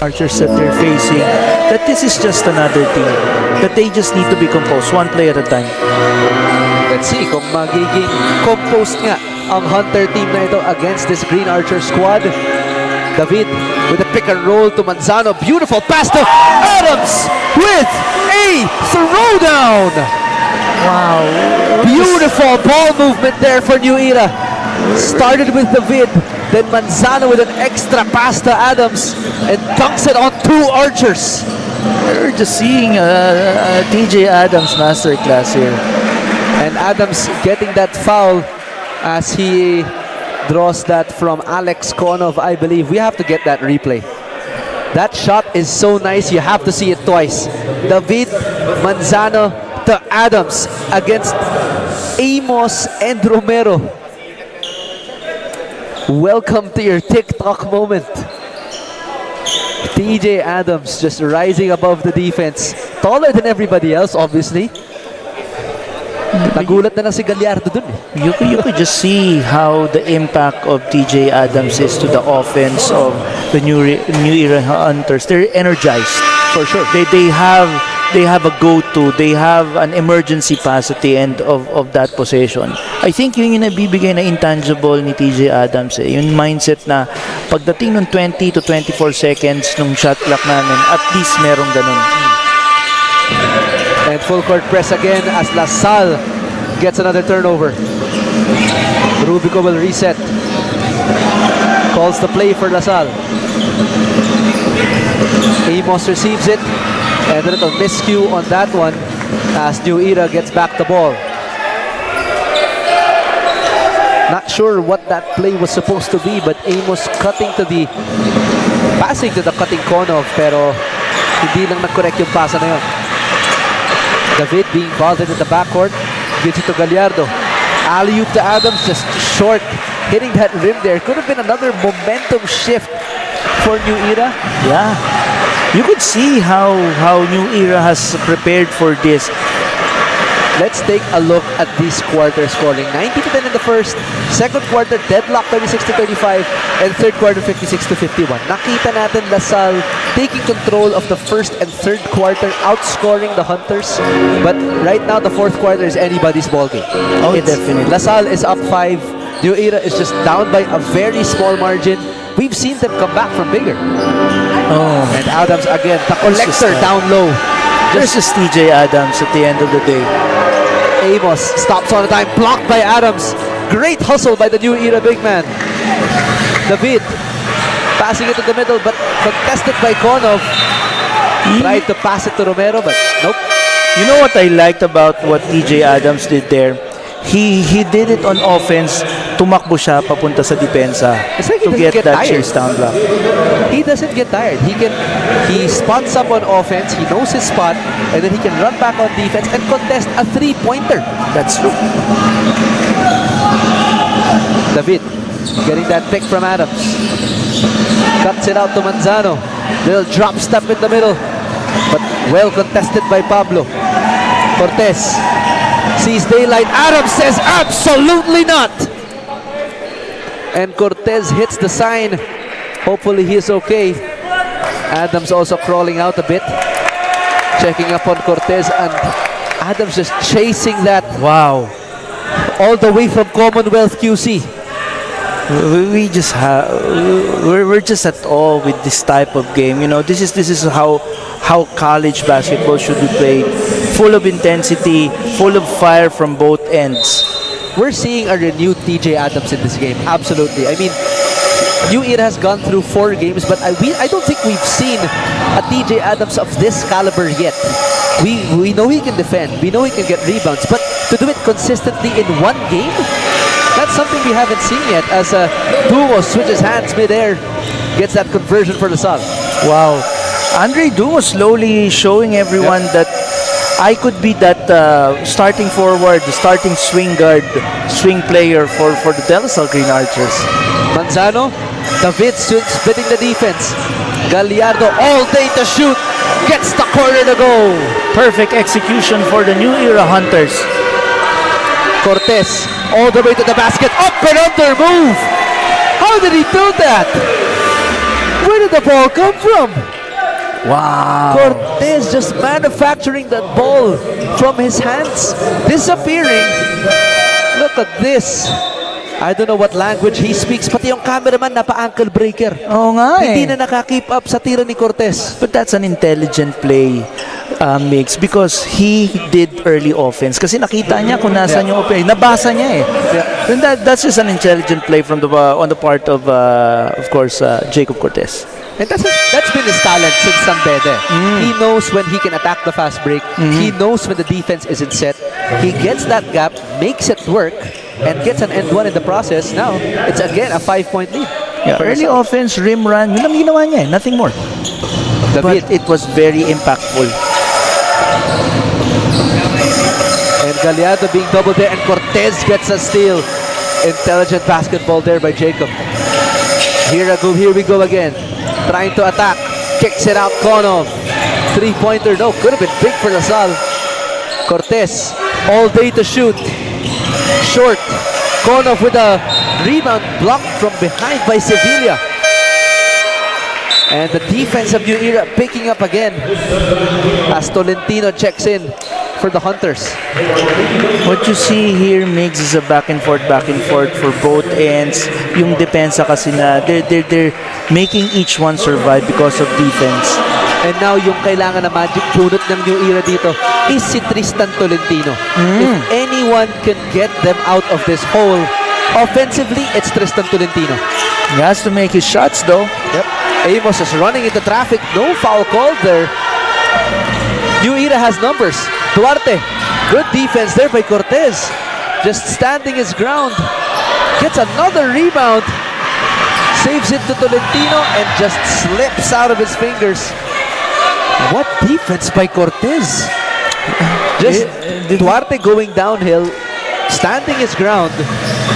archers that they're facing, that this is just another team, that they just need to be composed, one play at a time. Let's see kung magiging composed nga ang Hunter team na ito against this Green Archer squad. David with a pick and roll to Manzano. Beautiful pass to Adams with a throwdown. Wow. Beautiful ball movement there for New Era. Started with David, then Manzano with an extra pass to Adams and dunks it on two archers. We're just seeing TJ Adams masterclass here. And Adams getting that foul as he draws that from Alex Konov, I believe. We have to get that replay. That shot is so nice, you have to see it twice. David Manzano to Adams against Amos and Romero. Welcome to your TikTok moment. TJ Adams just rising above the defense. Taller than everybody else, obviously. Nagulat na lang si Gallardo dun. You could just see how the impact of TJ Adams is to the offense of the New Era Hunters. They're energized. For sure. They have a go-to. They have an emergency pass at the end of that possession. I think yun yung nabibigay na intangible ni TJ Adams. Yung mindset na pagdating ng 20 to 24 seconds nung shot clock namin, at least merong ganun. And full court press again as Lasalle gets another turnover. Rubico will reset. Calls the play for Lasalle. Amos receives it. And a little miscue on that one as New Era gets back the ball. Not sure what that play was supposed to be, but Amos passing to the cutting Konov, pero hindi lang nag-correct yung pasa na yun. David being bothered in the backcourt, gives it to Gallardo. Alley-oop to Adams, just short, hitting that rim there. Could have been another momentum shift for New Era. Yeah. You could see how New Era has prepared for this. Let's take a look at this quarter scoring. 90-10 in the first, second quarter deadlock 36-35, and third quarter 56-51. Nakita natin Lasalle taking control of the first and third quarter, outscoring the Hunters. But right now the fourth quarter is anybody's ballgame. Oh, definitely. Lasalle is up 5. New Era is just down by a very small margin. We've seen them come back from bigger. Oh. And Adams again, the collector down low. There's just TJ Adams at the end of the day. Amos stops on a time, blocked by Adams. Great hustle by the New Era big man. David passing it to the middle, but contested by Konov. Tried to pass it to Romero, but nope. You know what I liked about what TJ Adams did there? He did it on offense. Tumakbo siya papunta sa depensa Like to get that chase down block. He doesn't get tired. He spots up on offense, he knows his spot, and then he can run back on defense and contest a three-pointer. That's true. David getting that pick from Adams. Cuts it out to Manzano. Little drop step in the middle, but well contested by Pablo. Cortez sees daylight. Adams says absolutely not. And Cortez hits the sign. Hopefully he is okay. Adams also crawling out a bit, checking up on Cortez, and Adams just chasing that. Wow. All the way from Commonwealth QC. We're just at all with this type of game. You know, this is how college basketball should be played. Full of intensity, full of fire from both ends. We're seeing a renewed TJ Adams in this game. Absolutely. I mean, New Era has gone through 4 games, but I don't think we've seen a TJ Adams of this caliber yet. We know he can defend, we know he can get rebounds, but to do it consistently in one game, that's something we haven't seen yet, as Dumo switches hands mid-air, gets that conversion for Lasalle. Wow. Andre Dumo slowly showing everyone that I could be that starting forward, starting swing guard, swing player for the Lasalle Green Archers. Manzano, David splitting the defense. Gallardo all day to shoot, gets the corner to go. Perfect execution for the New Era Hunters. Cortez all the way to the basket, up and under move. How did he do that? Where did the ball come from? Wow. Cortez just manufacturing that ball from his hands, disappearing. Look at this. I don't know what language he speaks, pati yung cameraman napa-ankle breaker. Oo nga Hindi eh. na nakakip up sa tira ni Cortez. But that's an intelligent play, Mix, because he did early offense. Kasi nakita niya kung nasan yung offense. Nabasa niya eh. And that's just an intelligent play from the on the part of course, Jacob Cortez. And that's been his talent since Sanbede. He knows when he can attack the fast break. He knows when the defense isn't set. He gets that gap, makes it work, and gets an end one in the process. Now, it's again a 5-point lead. Yeah, for early Lasalle. offense, rim run, yun lang ginawa niya eh. Nothing more. But David. it was very impactful. And Gallardo being doubled there, and Cortez gets a steal. Intelligent basketball there by Jacob. Here we go again. Trying to attack. Kicks it out, Konov. Three-pointer, no. Could have been big for Lasalle. Cortez, all day to shoot. Short. Konov with a rebound blocked from behind by Sevilla. And the defense of New Era picking up again as Tolentino checks in for the Hunters. What you see here, Migs, is a back and forth for both ends. Yung depensa kasi na they're making each one survive because of defense. And now yung kailangan na magic bunot ng New Era dito is si Tristan Tolentino. If anyone can get them out of this hole, offensively, it's Tristan Tolentino. He has to make his shots though. Yep. Amos is running into traffic. No foul called there. New Era has numbers. Duarte, good defense there by Cortez. Just standing his ground. Gets another rebound. Saves it to Tolentino and just slips out of his fingers. What defense by Cortez? Just Duarte going downhill, standing his ground,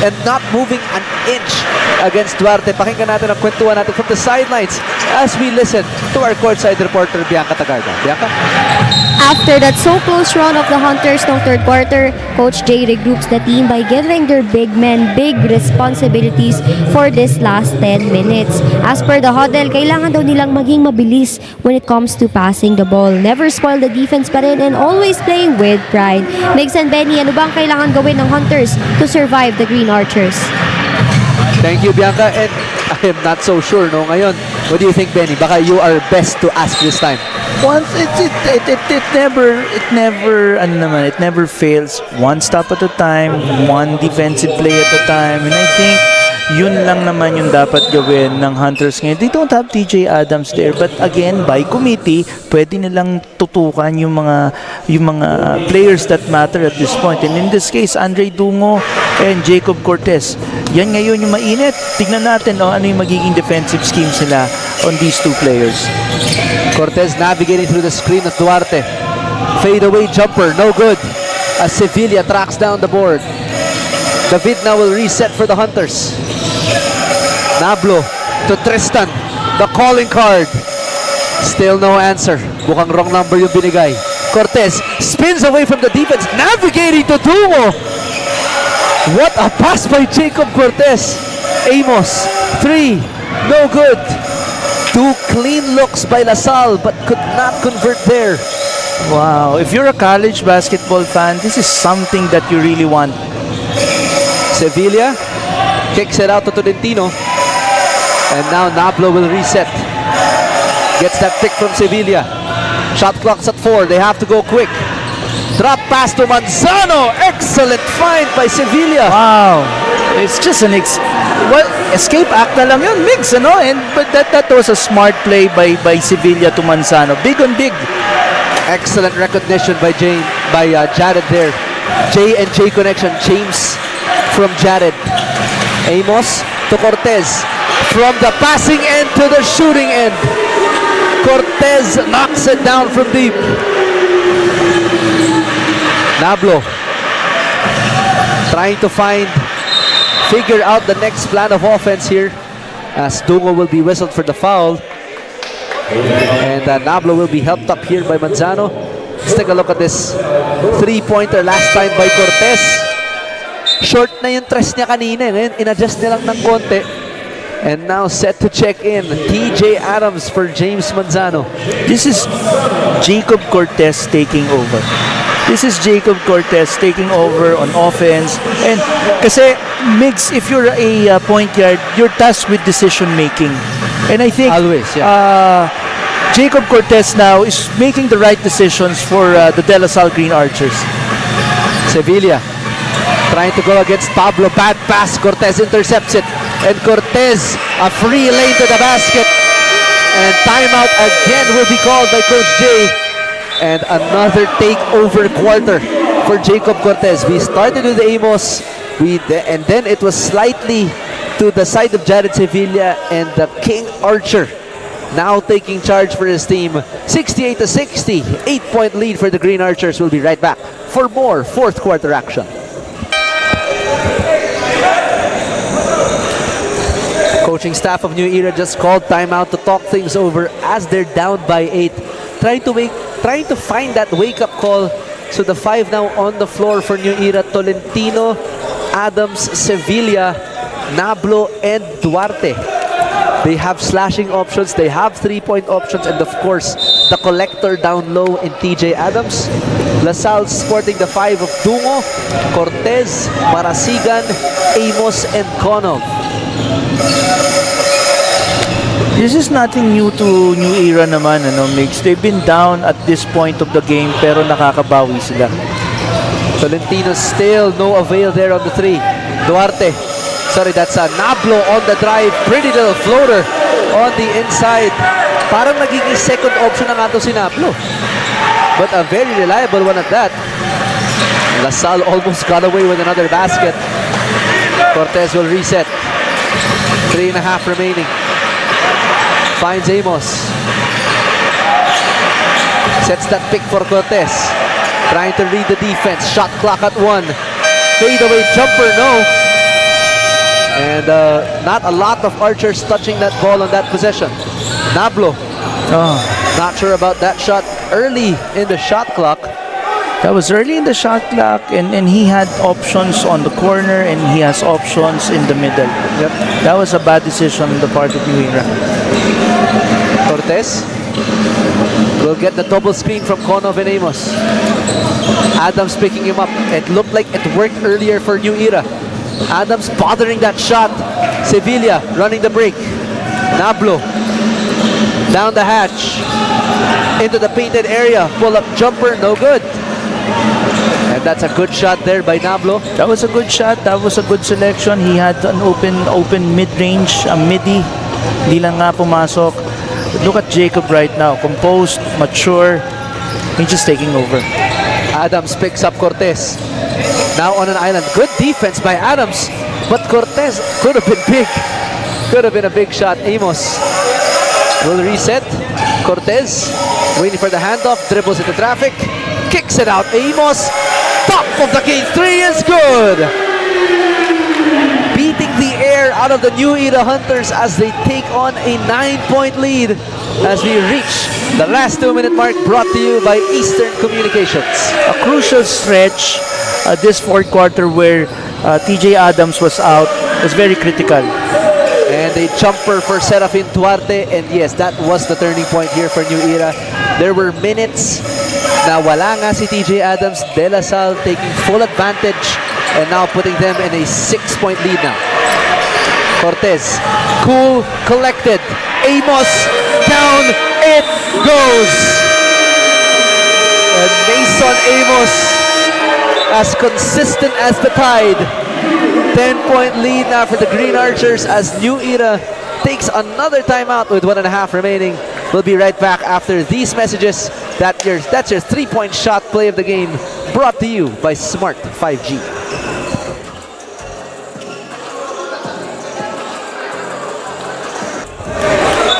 and not moving an inch against Duarte. Pakinggan natin ang kwentuhan natin from the sidelines as we listen to our courtside reporter, Bianca Tagarda. Bianca? After that so close run of the Hunters ng third quarter, Coach Jay regroups the team by giving their big men big responsibilities for this last 10 minutes. As per the huddle, kailangan daw nilang maging mabilis when it comes to passing the ball. Never spoil the defense pa rin and always playing with pride. Migs and Benny, ano ba ang kailangan gawin ng Hunters to survive the Green Archers? Thank you, Bianca. And I am not so sure, no? Ngayon, what do you think, Benny? Baka you are best to ask this time. Once it never fails. One stop at a time, one defensive play at a time, and I think yun lang naman yung dapat gawin ng Hunters ngayon. They don't have TJ Adams there, but again, by committee, pwede nilang tutukan yung mga players that matter at this point. And in this case, Andre Dungo and Jacob Cortez. Yan ngayon yung mainit. Tignan natin ano yung magiging defensive schemes nila on these two players. Cortez navigating through the screen of Duarte. Fade away jumper, no good. As Sevilla tracks down the board. David now will reset for the Hunters. Nablo to Tristan. The calling card. Still no answer. Mukhang wrong number yung binigay. Cortez spins away from the defense. Navigating to Dungo. What a pass by Jacob Cortez. Amos. 3. No good. Two clean looks by Lasalle but could not convert there. Wow, if you're a college basketball fan, this is something that you really want. Sevilla kicks it out to Tolentino. And now Nablo will reset. Gets that pick from Sevilla. Shot clock's at 4. They have to go quick. Drop pass to Manzano. Excellent find by Sevilla. Wow, it's just an escape act na lang yun, Mix, ano? But that was a smart play by Sevilla to Manzano. Big on big. Excellent recognition by Jared there. J and J connection. James from Jared. Amos to Cortez. From the passing end to the shooting end. Cortez knocks it down from deep. Nablo trying to figure out the next plan of offense here as Dungo will be whistled for the foul. And Nablo will be helped up here by Manzano. Let's take a look at this three-pointer last time by Cortez. Short na yung tres niya kanina. Ngayon, in-adjust niya lang ng konti. And now set to check in, TJ Adams for James Manzano. This is Jacob Cortez taking over. This is Jacob Cortez taking over on offense. And kasi, Migs, if you're a point guard, you're tasked with decision making. And I think Always, Jacob Cortez now is making the right decisions for the De La Salle Green Archers. Sevilla trying to go against Pablo. Bad pass. Cortez intercepts it. And Cortez, a free lane to the basket. And timeout again will be called by Coach J. And another takeover quarter for Jacob Cortez. We started with Amos. And then it was slightly to the side of Jared Sevilla, and the King Archer now taking charge for his team. 68-60, 8-point lead for the Green Archers. We'll be right back for more fourth quarter action. Coaching staff of New Era just called timeout to talk things over as they're down by 8. Trying to find that wake-up call. So the 5 now on the floor for New Era: Tolentino, Adams, Sevilla, Nablo, and Duarte. They have slashing options, they have 3-point options, and of course, the collector down low in TJ Adams. Lasalle sporting the 5 of Dungo, Cortez, Marasigan, Amos, and Konov. This is nothing new to New Era naman, Migs. They've been down at this point of the game, pero nakakabawi sila. Tolentino still no avail there on the 3. Duarte. Sorry, that's a Nablo on the drive. Pretty little floater on the inside. Parang nagiging second option na nga to si Nablo. But a very reliable one at that. Lasalle almost got away with another basket. Cortez will reset. 3.5 remaining. Finds Amos. Sets that pick for Cortez. Trying to read the defense. Shot clock at 1. Fade away jumper, no. And not a lot of Archers touching that ball on that possession. Nablo. Not sure about that shot early in the shot clock. That was early in the shot clock, and he had options on the corner, and he has options in the middle. Yep. That was a bad decision on the part of New Era. Cortez will get the double screen from Konov and Amos. Adams picking him up. It looked like it worked earlier for New Era. Adams bothering that shot. Sevilla running the break. Nablo down the hatch into the painted area. Pull up jumper, no good. And that's a good shot there by Nablo. That was a good shot. That was a good selection. He had an open mid-range, a midi. Di lang nga pumasok. But look at Jacob right now. Composed, mature. He's just taking over. Adams picks up Cortez. Now on an island. Good defense by Adams. But Cortez could have been big. Could have been a big shot. Amos will reset. Cortez waiting for the handoff. Dribbles into traffic. Kicks it out. Amos. Top of the key. 3 is good. Beating the air out of the New Era Hunters as they take on a 9-point lead as we reach the last 2-minute mark, brought to you by Eastern Communications. A crucial stretch this fourth quarter where TJ Adams was out was very critical. And a jumper for Serafin Duarte, and yes, that was the turning point here for New Era. There were minutes na wala nga si TJ Adams. De La Salle taking full advantage and now putting them in a 6-point lead now. Cortez, cool, collected. Amos, down it goes. And Mason Amos, as consistent as the tide. 10-point lead now for the Green Archers as New Era takes another timeout with 1.5 remaining. We'll be right back after these messages. That's your 3-point shot play of the game, brought to you by Smart 5G.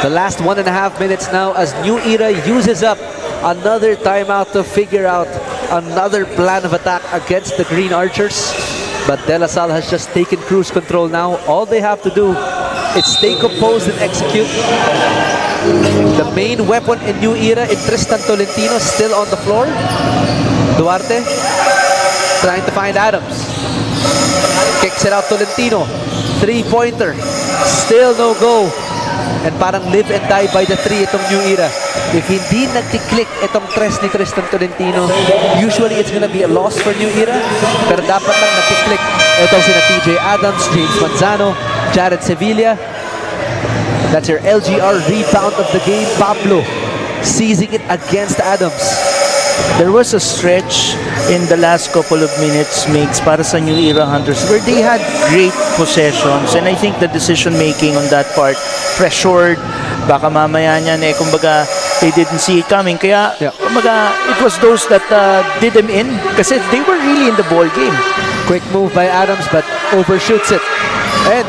The last 1.5 minutes now as New Era uses up another timeout to figure out another plan of attack against the Green Archers. But De La Salle has just taken cruise control now. All they have to do is stay composed and execute. The main weapon in New Era in Tristan Tolentino still on the floor. Duarte trying to find Adams. Kicks it out Tolentino. 3-pointer. Still no go. And parang live and die by the 3 itong New Era. If hindi nagkiklik itong tres ni Tristan Tolentino, usually it's gonna be a loss for New Era. Pero dapat lang nagkiklik itong sina TJ Adams, James Manzano, Jared Sevilla. That's your LGR rebound of the game. Pablo seizing it against Adams. There was a stretch in the last couple of minutes, Migs, para sa New Era Hunters where they had great possessions, and I think the decision making on that part pressured, baka mamaya niyan kumbaga they didn't see it coming, kaya kumbaga it was those that did them in kasi they were really in the ball game. Quick move by Adams but overshoots it. And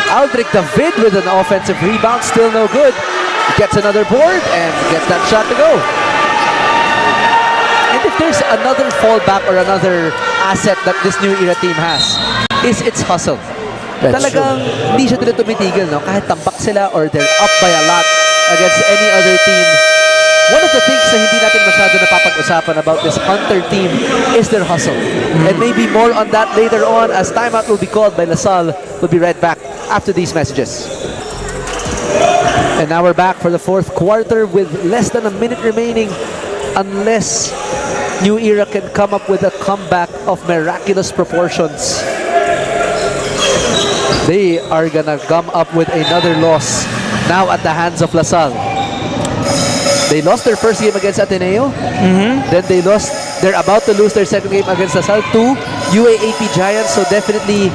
Aldrich David with an offensive rebound, still no good. Gets another board and gets that shot to go. And if there's another fallback or another asset that this New Era team has, is its hustle. That's Talagang hindi siya dito tumitigil, no? Kahit tambak sila or they're up by a lot against any other team. One of the things na hindi natin masyado napapag-usapan about this Hunter team is their hustle. And maybe more on that later on as timeout will be called by Lasalle. We'll be right back after these messages. And now we're back for the fourth quarter with less than a minute remaining, unless New Era can come up with a comeback of miraculous proportions. They are gonna come up with another loss now at the hands of Lasalle. They lost their first game against Ateneo. Then they're about to lose their second game against Lasalle to UAAP Giants. So definitely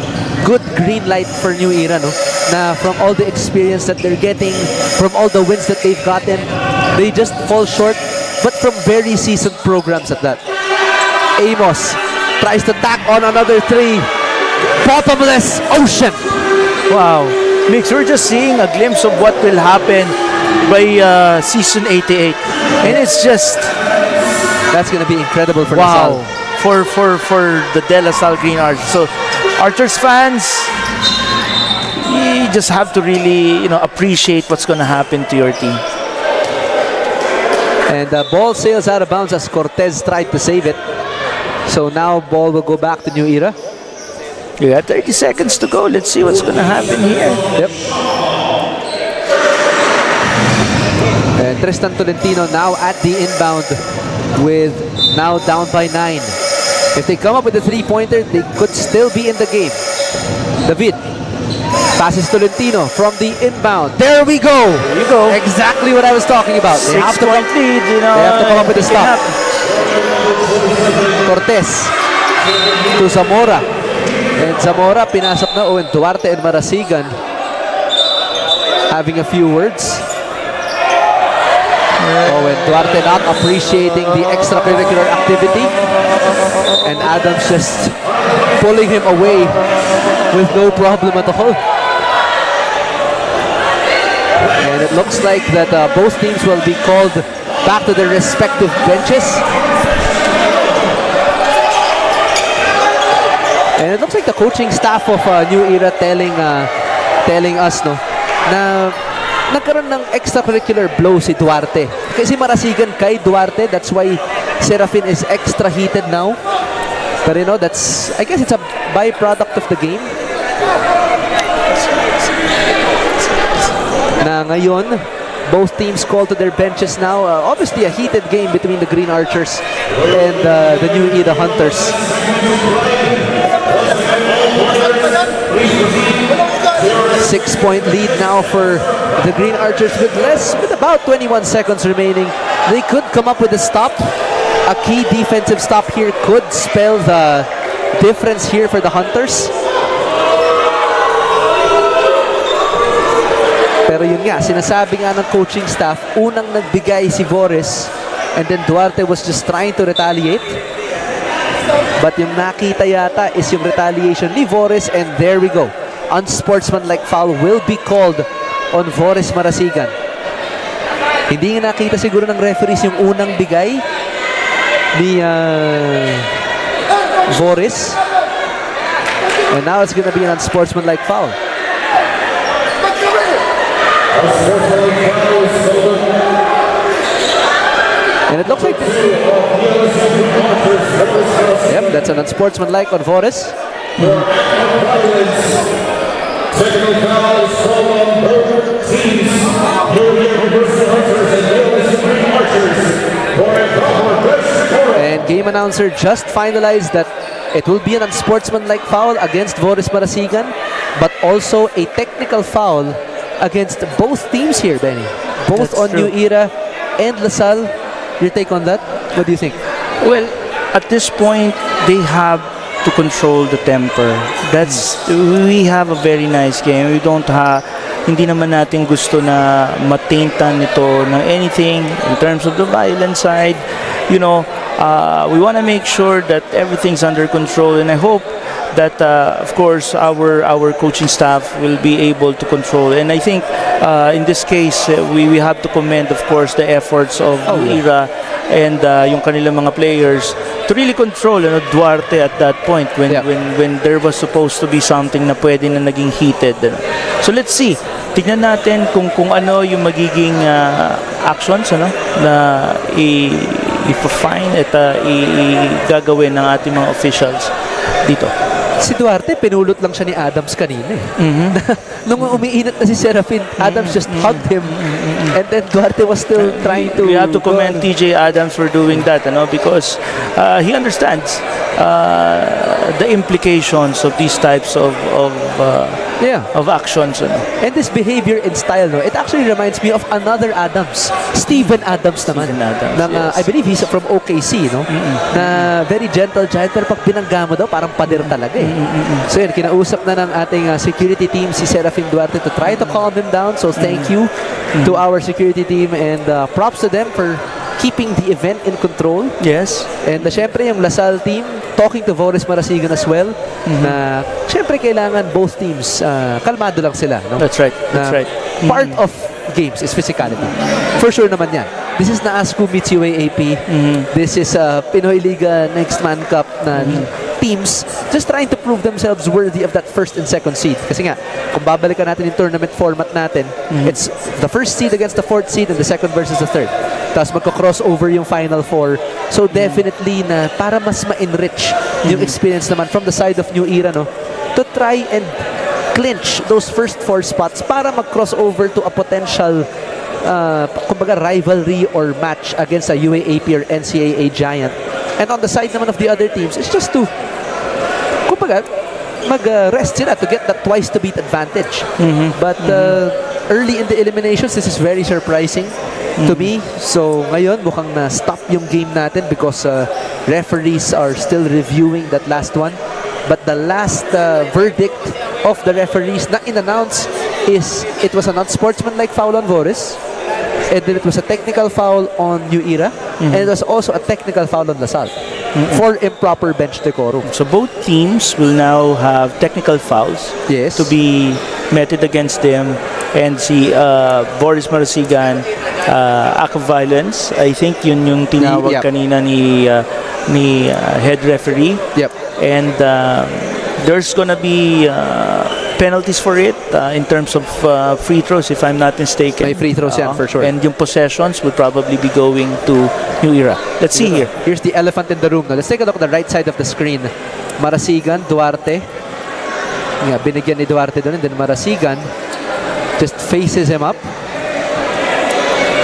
good green light for New Era, no? Na from all the experience that they're getting, from all the wins that they've gotten, they just fall short, but from very seasoned programs at that. Amos tries to tack on another 3. Bottomless ocean. Wow. Mix, we're just seeing a glimpse of what will happen by season 88. And it's just That's gonna be incredible for wow Lasalle. for the De La Salle Green Archers. So Archers fans, you just have to really appreciate what's gonna happen to your team. And the ball sails out of bounds as Cortez tried to save it. So now ball will go back to New Era. You got 30 seconds to go. Let's see what's gonna happen here. Yep. And Tristan Tolentino now at the inbound with now down by 9. If they come up with a 3-pointer, they could still be in the game. David passes Tolentino from the inbound. There we go. There you go. Exactly what I was talking about. They have to 6-point lead. they have to come up with a it stop. happened. Cortez to Zamora. And Zamora pinasok na Owen Duarte and Marasigan having a few words. Owen Duarte not appreciating the extracurricular activity, and Adams just pulling him away with no problem at all. And it looks like that both teams will be called back to their respective benches. And it looks like the coaching staff of New Era telling us na nagkaroon ng extracurricular blow si Duarte. Kasi marasigan kay Duarte, that's why Serafin is extra heated now. But I guess it's a byproduct of the game. Na ngayon, both teams called to their benches now. Obviously a heated game between the Green Archers and the New Era Hunters. 6-point lead now for the Green Archers with about 21 seconds remaining. They could come up with a stop. A key defensive stop here could spell the difference here for the Hunters. Pero yun nga, sinasabi nga ng coaching staff, unang nagbigay si Vores, and then Duarte was just trying to retaliate. But yung nakita yata is yung retaliation ni Vores, and there we go. Unsportsmanlike foul will be called on Vores Marasigan. Hindi nga nakita siguro ng referees yung unang bigay ni Vores. And now it's gonna be an unsportsmanlike foul. And it looks like yep, that's an unsportsmanlike on Vores. Technical foul team announcer just finalized that it will be an unsportsmanlike foul against Voris Marasigan, but also a technical foul against both teams here, Benny. Both That's on true. New Era and Lasalle. Your take on that? What do you think? Well, at this point, they have to control the temper. We have a very nice game. We don't have, hindi naman natin gusto na mataintan ito ng anything in terms of the violent side. You know, we want to make sure that everything's under control, and I hope that of course our coaching staff will be able to control. And I think in this case we have to commend of course the efforts of Ira and yung kanilang mga players to really control Duarte at that point when there was supposed to be something na pwede na naging heated. So let's see. Tignan natin kung ano yung magiging actions na i-fine at gagawin ng ating mga officials dito. Si Duarte, pinulot lang siya ni Adams kanina eh. Nung umiinat na si Serafin, Adams just hugged him. And then Duarte was still trying to... We have to commend TJ Adams for doing that, because he understands the implications of these types of actions. And this behavior and style, it actually reminds me of another Adams. Steven Adams naman. Steven Adams, yes. I believe he's from OKC, na very gentle giant, pero pag binangga mo daw, parang pader talaga eh. So yun, kinausap na ng ating security team si Serafin Duarte to try to calm him down. So thank you to our security team, and props to them for keeping the event in control. Yes. And syempre yung Lasalle team talking to Voris Marasigan as well, na syempre kailangan both teams kalmado lang sila, no? That's right. That's right. Part of games is physicality. For sure naman yan. This is na ASCU meets UAAP. This is Pinoyliga Next Man Cup na teams just trying to prove themselves worthy of that first and second seed. Kasi nga, kung babalikan natin yung tournament format natin, it's the first seed against the fourth seed and the second versus the third. Tapos magka-crossover yung final four. So definitely na para mas ma-enrich yung experience naman from the side of New Era, to try and clinch those first four spots para mag-crossover to a potential kumbaga rivalry or match against a UAAP or NCAA giant. And on the side naman of the other teams, it's just to kumbaga mag-rest sila to get that twice to beat advantage. But early in the eliminations, this is very surprising to me. So ngayon mukhang na-stop yung game natin because referees are still reviewing that last one. But the last verdict of the referees na in-announce is it was an unsportsmanlike foul on Voris, and then it was a technical foul on New Era, and it was also a technical foul on Lasalle for improper bench decorum. So both teams will now have technical fouls Yes. to be meted against them, and si Voris Marasigan act of violence. I think yun yung tinawag kanina ni head referee. Yep. And there's gonna be penalties for it in terms of free throws, if I'm not mistaken. May free throws yan, for sure. And yung possessions will probably be going to New Era. Let's see here. Here's the elephant in the room. Now, let's take a look at the right side of the screen. Marasigan, Duarte. Yeah, binigyan ni Duarte doon, and then Marasigan just faces him up.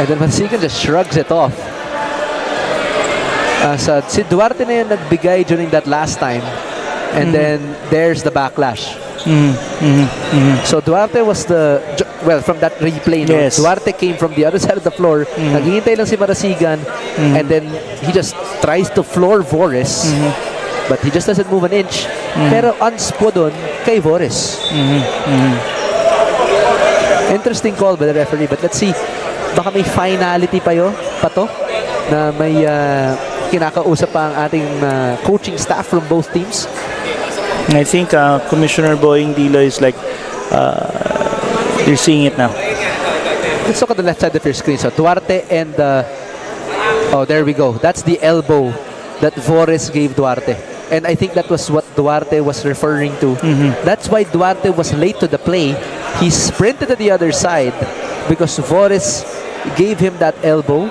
And then Marasigan just shrugs it off. Si Duarte na yung nagbigay during that last time. And then there's the backlash. So Duarte was from that replay, Yes. Duarte came from the other side of the floor. Naghihintay lang si Marasigan, and then he just tries to floor Voris, but he just doesn't move an inch. Pero unspo doon kay Voris. Interesting call by the referee, but let's see. Baka may finality pa to na may kinakausap pa ang ating coaching staff from both teams. I think Commissioner Boying Dilo is like you're seeing it now. Let's look at the left side of your screen. So Duarte and there we go. That's the elbow that Voris gave Duarte. And I think that was what Duarte was referring to. That's why Duarte was late to the play. He sprinted to the other side because Voris gave him that elbow.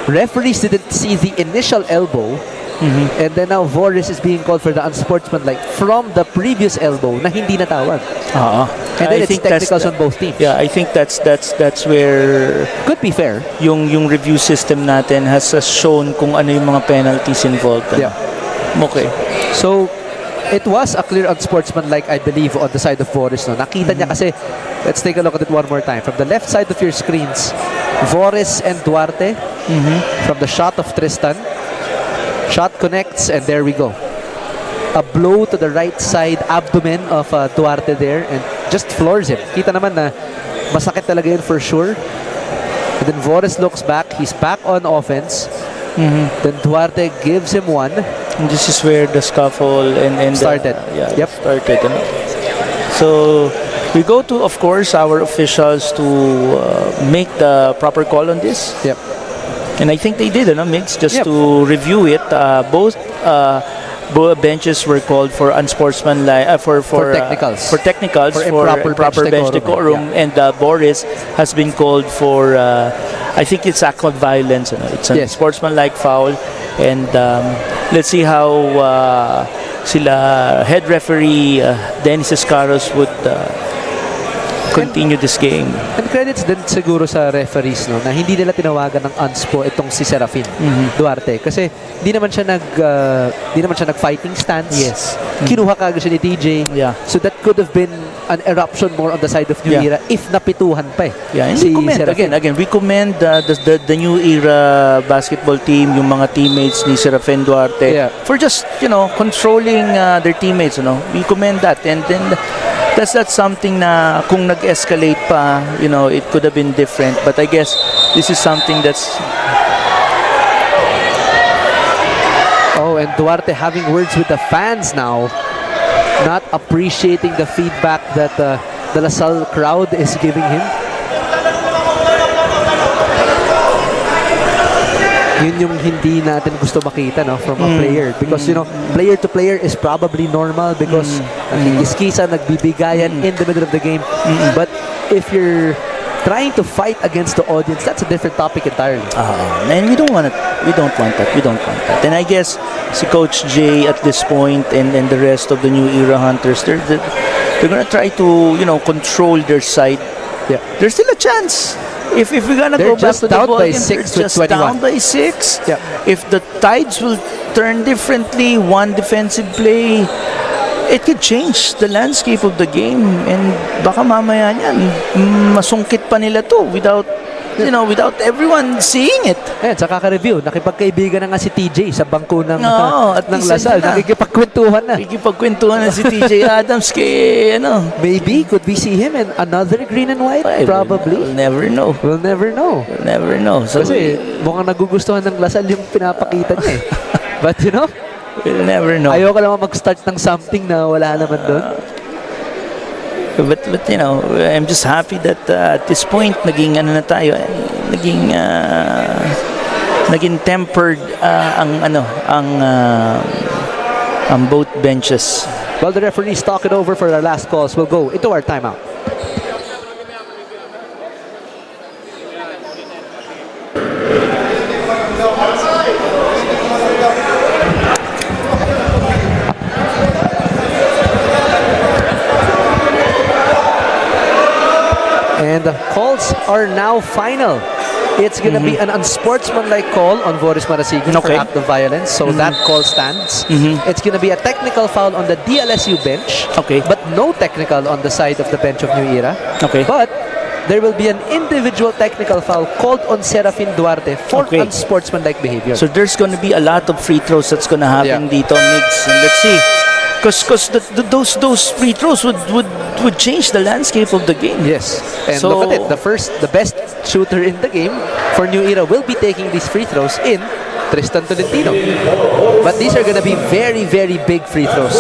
Referees didn't see the initial elbow. And then now Voris is being called for the unsportsmanlike from the previous elbow na hindi natawag. And then I it's think that's technicals on both teams. Yeah, I think that's where Could be fair. yung review system natin has shown kung ano yung mga penalties involved. Yeah. Okay. So, it was a clear unsportsmanlike, I believe, on the side of Boris. No? Nakita niya kasi, let's take a look at it one more time. From the left side of your screens, Boris and Duarte. From the shot of Tristan. Shot connects, and there we go. A blow to the right side abdomen of Duarte there, and just floors him. Kita naman na masakit talaga yun for sure. And then Boris looks back. He's back on offense. Then Duarte gives him one. And this is where the scuffle and Started. Yep. Started. So we go to, of course, our officials to make the proper call on this. Yep. And I think they did, Migs, just Yep. to review it. Both benches were called for unsportsmanlike, for technicals. for technicals, For for improper bench bench decorum. decorum. And Boris has been called for, I think it's act of violence. It's a Yes. sportsmanlike foul. And let's see how sila head referee Dennis Escaros would continue this game. And credits din siguro sa referees, no, na hindi nila tinawagan ng unspo itong si Serafin Duarte kasi hindi naman siya nag-fighting stance. Yes. Kinuha kagad siya ni TJ. Yeah. So that could have been an eruption more on the side of New Yeah. Era if napituhan pa eh. Yeah, and si we commend Serafin. again. We commend the new era basketball team, yung mga teammates ni Serafin Duarte Yeah. for just controlling their teammates. We commend that, and then that's something na kung nag-escalate pa, it could have been different. But I guess this is something that's. Oh, and Duarte having words with the fans now, not appreciating the feedback that the Lasalle crowd is giving him. Yun yung hindi natin gusto makita, no, from a player, because player to player is probably normal because nag-iskisa, nagbibigayan in the middle of the game. But if you're trying to fight against the audience, that's a different topic entirely. And we don't want it. We don't want that. And I guess si Coach Jay at this point and the rest of the new era hunters, they're gonna try to control their side. Yeah. There's still a chance. If we're gonna They're go back just to the down ball by game, 6 they're with just 21. down by 6. Yeah. If the tides will turn differently, one defensive play, it could change the landscape of the game, and baka mamaya niyan masungkit pa nila to without everyone seeing it. Ayan, sa kaka-review, nakipagkaibigan na nga si TJ sa bangko ng at ng least Lasalle. na. Nakikipagkwentuhan na. Nakikipagkwentuhan na si TJ Adams kay Maybe, could we see him in another green and white? Probably. We'll never know. We'll never know. We'll never know. So Kasi mukhang nagugustuhan ng Lasalle yung pinapakita niya eh. But we'll never know. ayoko naman mag-start ng something na wala naman doon. But I'm just happy that at this point naging naging tempered ang both benches. Well, the referees talk it over for our last calls. We'll go into our timeout. And the calls are now final. It's going to be an unsportsmanlike call on Boris Marasigan for Okay. act of violence. So that call stands. It's going to be a technical foul on the dlsu bench. Okay. But no technical on the side of the bench of New Era. Okay. But there will be an individual technical foul called on Serafin Duarte for Okay. unsportsmanlike behavior. So there's going to be a lot of free throws that's going to happen Yeah. dito, Migs. And let's see. Because those free throws would change the landscape of the game. Yes. And So- look at it. The best shooter in the game for New Era will be taking these free throws in Tristan Tolentino. But these are going to be very, very big free throws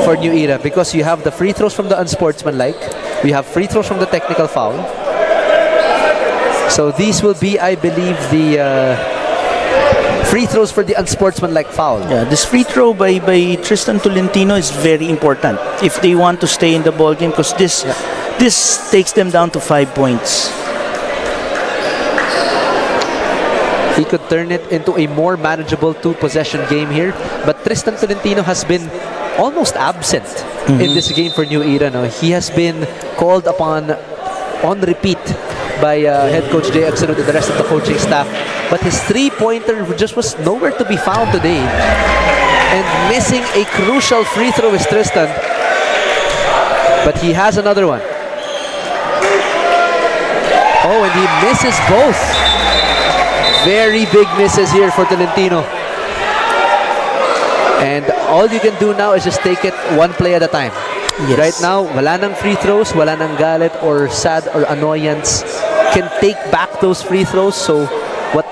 for New Era because you have the free throws from the unsportsmanlike. We have free throws from the technical foul. So these will be, I believe, the free throws for the unsportsmanlike foul. Yeah, this free throw by Tristan Tolentino is very important if they want to stay in the ball game, because this takes them down to 5 points. He could turn it into a more manageable two-possession game here. But Tristan Tolentino has been almost absent in this game for New Era. No? He has been called upon on repeat by head coach Jay Axelrod and the rest of the coaching staff. But his three-pointer just was nowhere to be found today. And missing a crucial free throw is Tristan. But he has another one. Oh, and he misses both. Very big misses here for Tolentino. And all you can do now is just take it one play at a time. Yes. Right now, wala nang free throws, wala nang galit or sad or annoyance. Can take back those free throws. So what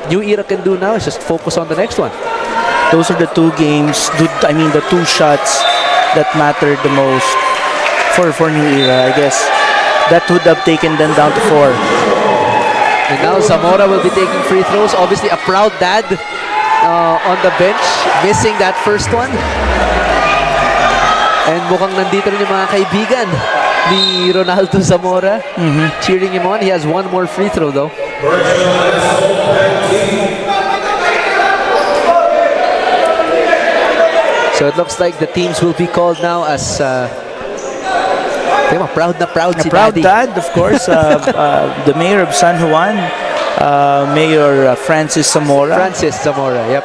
New Era can do now is just focus on the next one. Those are the two games, the two shots that mattered the most for New Era, I guess. That would have taken them down to 4. And now Zamora will be taking free throws. Obviously, a proud dad on the bench, missing that first one. And mukhang nandito rin yung mga kaibigan ni Ronaldo Zamora cheering him on. He has one more free throw though. So it looks like the teams will be called now as proud si Proud Daddy. dad, of course. The mayor of San Juan, Mayor Francis Zamora. Francis Zamora, yep.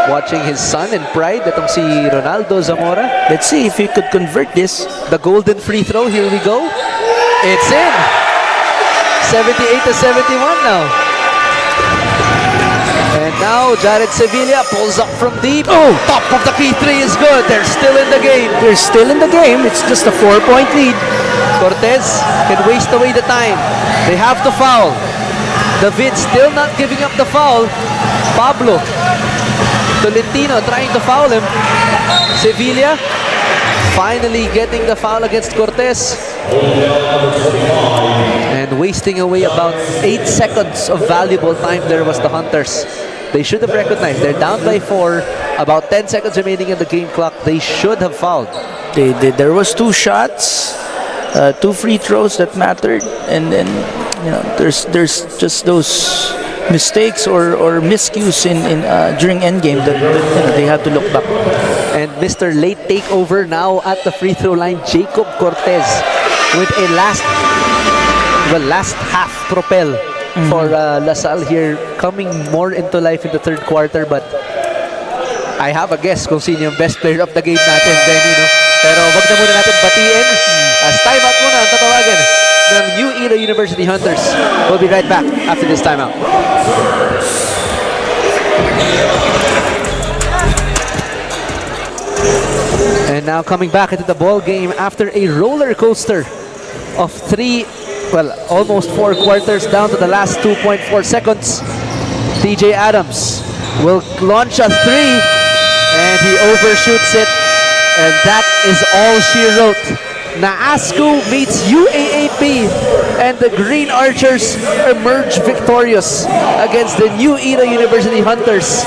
Watching his son in pride, itong si Ronaldo Zamora. Let's see if he could convert this. The golden free throw, here we go. It's in. 78-71 now. And now Jared Sevilla pulls up from deep. Oh! Top of the key three is good. They're still in the game. They're still in the game. It's just a 4-point lead. Cortez can waste away the time. They have to foul. David still not giving up the foul. Pablo Tolentino trying to foul him. Sevilla finally getting the foul against Cortez. And wasting away about 8 seconds of valuable time there was the Hunters. They should have recognized they're down by 4. About 10 seconds remaining in the game clock. They should have fouled. They did. There was 2 shots, 2 free throws that mattered, and then there's just those mistakes or miscues in during endgame that they have to look back. And Mr. Late Takeover now at the free throw line, Jacob Cortez with a last half propel for Lasalle here, coming more into life in the third quarter. But I have a guess kung sino yung best player of the game natin, Benny, no? Pero wag na muna natin batiin. As timeout muna ang tatawagan ng New Era University Hunters. We'll be right back after this timeout. And now coming back into the ball game after a roller coaster of almost 4 quarters down to the last 2.4 seconds. TJ Adams will launch a 3 and he overshoots it, and that is all she wrote. Naasco meets UAAP and the Green Archers emerge victorious against the New Era University Hunters.